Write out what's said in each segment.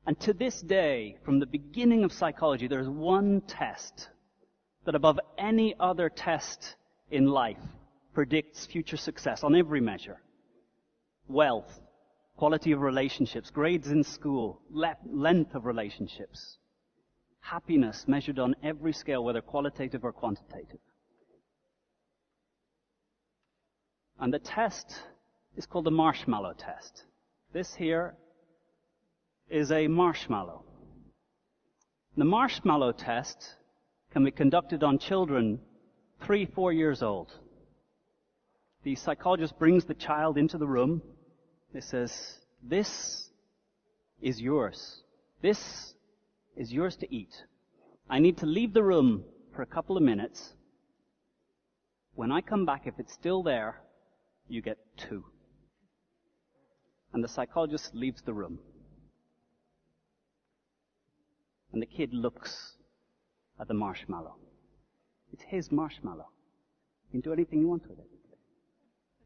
And to this day, from the beginning of psychology, there is one test that above any other test in life predicts future success on every measure. Wealth, quality of relationships, grades in school, length of relationships, happiness measured on every scale, whether qualitative or quantitative. And the test is called the marshmallow test. This here is a marshmallow. The marshmallow test can be conducted on children 3-4 years old. The psychologist brings the child into the room. He says, "This is yours. This is yours to eat. I need to leave the room for a couple of minutes. When I come back, if it's still there, you get 2. And the psychologist leaves the room. And the kid looks at the marshmallow. It's his marshmallow. You can do anything you want with it.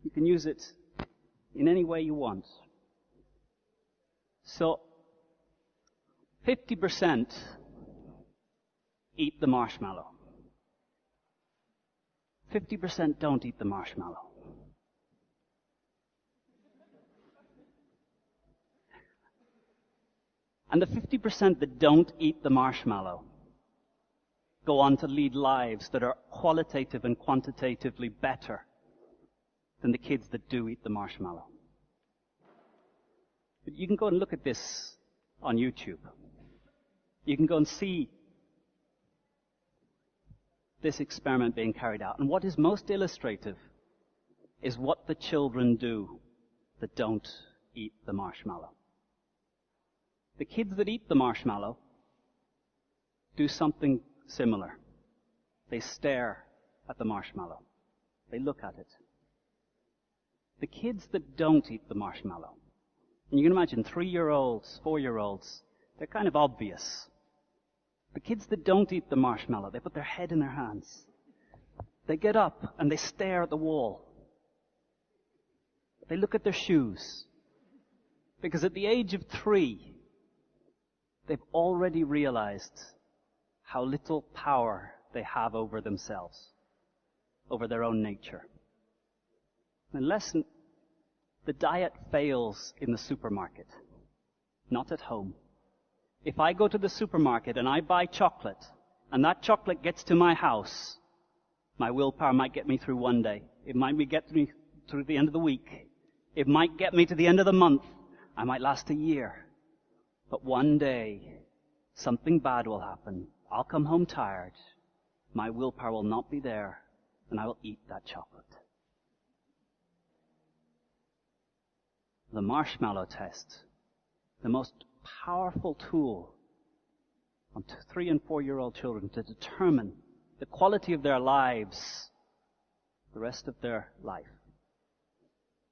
You can use it in any way you want. So, 50% eat the marshmallow. 50% don't eat the marshmallow. And the 50% that don't eat the marshmallow go on to lead lives that are qualitative and quantitatively better than the kids that do eat the marshmallow. But you can go and look at this on YouTube. You can go and see this experiment being carried out. And what is most illustrative is what the children do that don't eat the marshmallow. The kids that eat the marshmallow do something similar. They stare at the marshmallow. They look at it. The kids that don't eat the marshmallow, and you can imagine 3-year-olds, 4-year-olds, they're kind of obvious. The kids that don't eat the marshmallow, they put their head in their hands. They get up and they stare at the wall. They look at their shoes. Because at the age of 3, they've already realized how little power they have over themselves, over their own nature. Unless the diet fails in the supermarket, not at home. If I go to the supermarket and I buy chocolate, and that chocolate gets to my house, my willpower might get me through one day. It might get me through the end of the week. It might get me to the end of the month. I might last a year. But one day, something bad will happen. I'll come home tired. My willpower will not be there, and I will eat that chocolate. The marshmallow test, the most powerful tool on 3- and 4-year-old children to determine the quality of their lives, the rest of their life.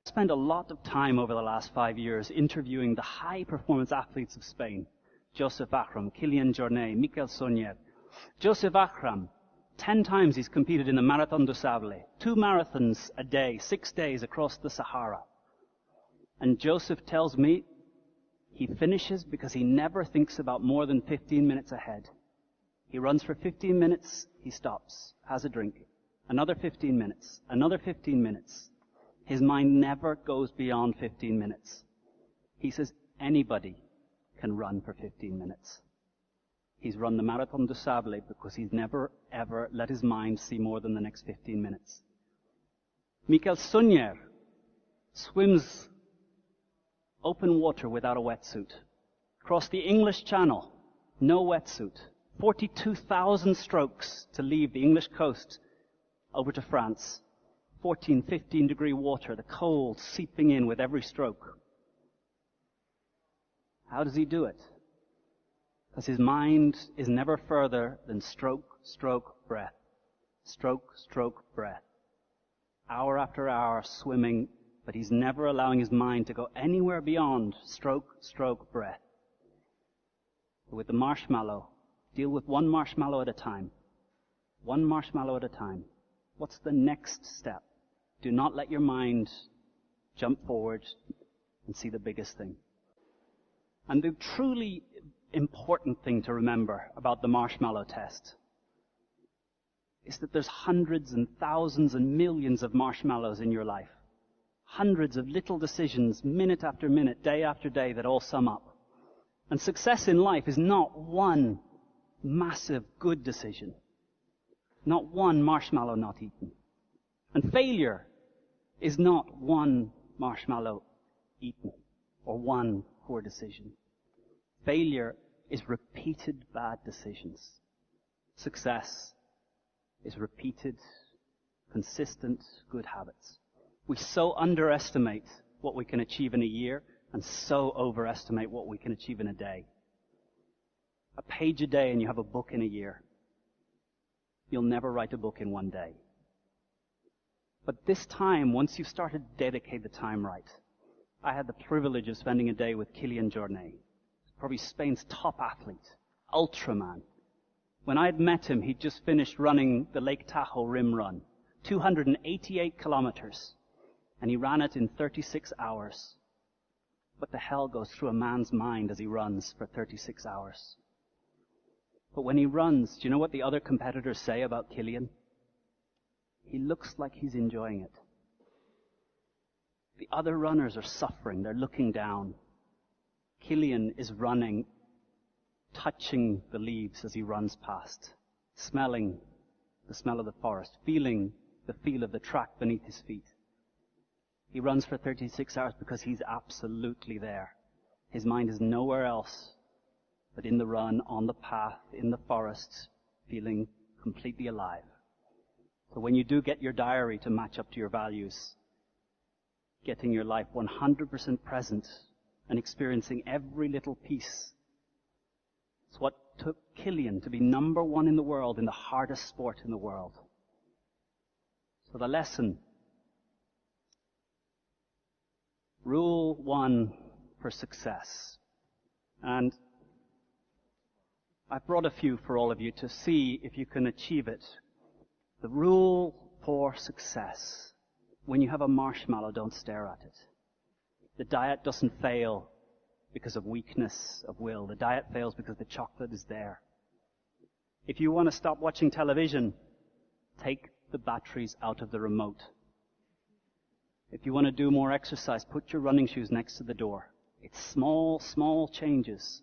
I spent a lot of time over the last 5 years interviewing the high-performance athletes of Spain. Joseph Akram, Kilian Jornet, Mikel Sonier. Joseph Akram, 10 times he's competed in the Marathon du Sable. 2 marathons a day, 6 days across the Sahara. And Joseph tells me he finishes because he never thinks about more than 15 minutes ahead. He runs for 15 minutes, he stops, has a drink. Another 15 minutes, another 15 minutes. His mind never goes beyond 15 minutes. He says anybody can run for 15 minutes. He's run the Marathon du Sable because he's never, ever let his mind see more than the next 15 minutes. Mikel Sonier swims open water without a wetsuit. Across the English Channel, no wetsuit. 42,000 strokes to leave the English coast over to France. 14, 15 degree water, the cold seeping in with every stroke. How does he do it? Because his mind is never further than stroke, stroke, breath. Stroke, stroke, breath. Hour after hour swimming, but he's never allowing his mind to go anywhere beyond stroke, stroke, breath. But with the marshmallow, deal with one marshmallow at a time. One marshmallow at a time. What's the next step? Do not let your mind jump forward and see the biggest thing. And the truly important thing to remember about the marshmallow test is that there's hundreds and thousands and millions of marshmallows in your life. Hundreds of little decisions, minute after minute, day after day, that all sum up. And success in life is not one massive good decision. Not one marshmallow not eaten. And failure is not one marshmallow eaten or one poor decision. Failure is repeated bad decisions. Success is repeated, consistent good habits. We so underestimate what we can achieve in a year and so overestimate what we can achieve in a day. A page a day and you have a book in a year. You'll never write a book in one day. But this time, once you've started to dedicate the time right, I had the privilege of spending a day with Kilian Jornet, probably Spain's top athlete, ultraman. When I had met him, he'd just finished running the Lake Tahoe Rim Run, 288 kilometers, and he ran it in 36 hours. What the hell goes through a man's mind as he runs for 36 hours? But when he runs, do you know what the other competitors say about Kilian? He looks like he's enjoying it. The other runners are suffering. They're looking down. Kilian is running, touching the leaves as he runs past, smelling the smell of the forest, feeling the feel of the track beneath his feet. He runs for 36 hours because he's absolutely there. His mind is nowhere else but in the run, on the path, in the forest, feeling completely alive. So when you do get your diary to match up to your values, getting your life 100% present and experiencing every little piece. It's what took Kilian to be number one in the world in the hardest sport in the world. So the lesson. Rule 1 for success. And I've brought a few for all of you to see if you can achieve it. The rule for success. When you have a marshmallow, don't stare at it. The diet doesn't fail because of weakness of will. The diet fails because the chocolate is there. If you want to stop watching television, take the batteries out of the remote. If you want to do more exercise, put your running shoes next to the door. It's small, small changes